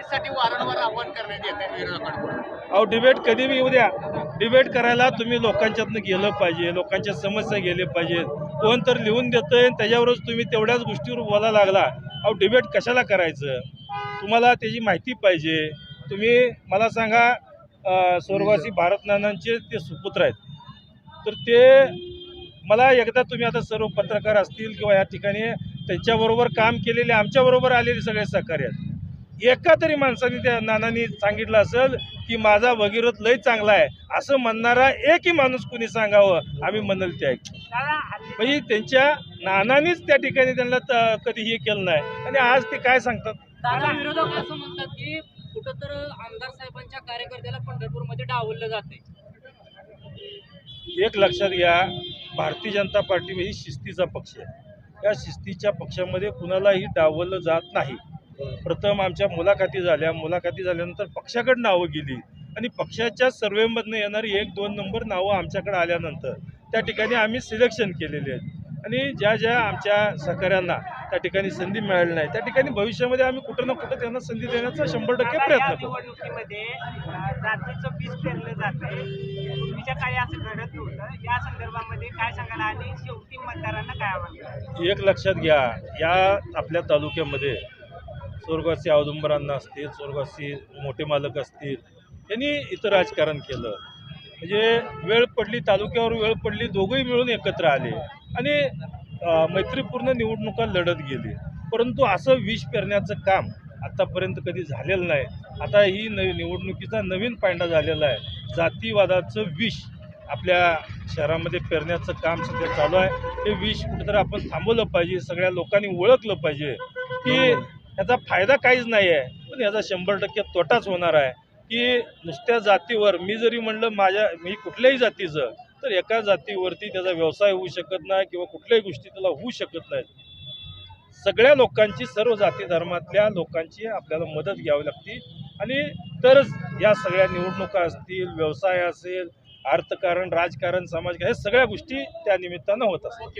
डिबेटसाठी वारंवार आव्हान करण्यात येते विरोधकांकडून. अहो डिबेट कधी बी येऊ द्या, डिबेट करायला तुम्ही लोकांच्यातनं गेलं पाहिजे, लोकांच्या समस्या गेल्या पाहिजेत. कोण तर लिहून देतंय त्याच्यावरच तुम्ही तेवढ्याच गोष्टीवर बोलायला लागला. अहो डिबेट कशाला करायचं? तुम्हाला त्याची माहिती पाहिजे. तुम्ही मला सांगा, स्वर्गवासी भारत नानांचे ते सुपुत्र आहेत, तर ते मला एकदा तुम्ही आता सर्व पत्रकार असतील किंवा या ठिकाणी त्यांच्याबरोबर काम केलेले आमच्याबरोबर आलेले सगळे सहकारी आहेत. एका तरी माणसाने त्या नानांनी सांगितलं असेल की माझा भगीरथ लय चांगला आहे असं म्हणणारा एकही माणूस कुणी सांगावं आम्ही म्हणाल ते ऐक. म्हणजे त्यांच्या नानांनीच त्या ठिकाणी त्यांना कधी हे केलं नाही आणि आज ते काय सांगतात. दादा विरोधक असं म्हणतात की कुठं तर आमदार साहेबांच्या कार्यकर्त्याला पंढरपूरमध्ये डावललं जाते. एक लक्षात घ्या, भारतीय जनता पार्टी ही शिस्तीचा पक्ष आहे. या शिस्तीच्या पक्षामध्ये कुणालाही डावललं जात नाही. प्रथम आमच्या मुलाखती झाल्यानंतर पक्षाकडे नावं गेली आणि पक्षाच्या सर्वेमधनं येणारी 1-2 नंबर नावं आमच्याकडे आल्यानंतर त्या ठिकाणी आम्ही सिलेक्शन केलेले आहेत आणि ज्या आमच्या सहकाऱ्यांना त्या ठिकाणी संधी मिळाली नाही त्या ठिकाणी भविष्यामध्ये आम्ही कुठं ना कुठं त्यांना संधी देण्याचा 100% प्रयत्न करू. निवडणुकीमध्ये जातीचं बीज पेरलं जाते, पूर्वीच्या काळी असं घडत नव्हतं. या संदर्भामध्ये काय सांगाल आणि शेवटी मतदारांना काय आव्हान? एक लक्षात घ्या, या आपल्या तालुक्यामध्ये स्वर्गवासी औदुंबरांना असतील, स्वर्गवासी मोठे मालक असतील, यांनी इथं राजकारण केलं. म्हणजे वेळ पडली, तालुक्यावर वेळ पडली, दोघंही मिळून एकत्र आले आणि मैत्रीपूर्ण निवडणुका लढत गेली. परंतु असं विष पेरण्याचं काम आत्तापर्यंत कधी झालेलं नाही. आता ही निवडणुकीचा नवीन पायंडा झालेला आहे. जातीवादाचं विष आपल्या शहरामध्ये पेरण्याचं काम सध्या चालू आहे. हे विष कुठेतरी आपण थांबवलं पाहिजे. सगळ्या लोकांनी ओळखलं पाहिजे की याचा फायदा काहीच नाही आहे, पण याचा 100% तोटाच होणार आहे. की नुसत्या जातीवर मी जरी म्हणलं मी कुठल्याही जातीचं, तर एका जातीवरती त्याचा व्यवसाय होऊ शकत नाही किंवा कुठल्याही गोष्टी त्याला होऊ शकत नाहीत. सगळ्या लोकांची, सर्व जाती धर्मातल्या लोकांची आपल्याला मदत घ्यावी लागते आणि तरच या सगळ्या निवडणुका असतील, व्यवसाय असेल, अर्थकारण, राजकारण, समाजकारण, हे सगळ्या गोष्टी त्या निमित्तानं होत असतात.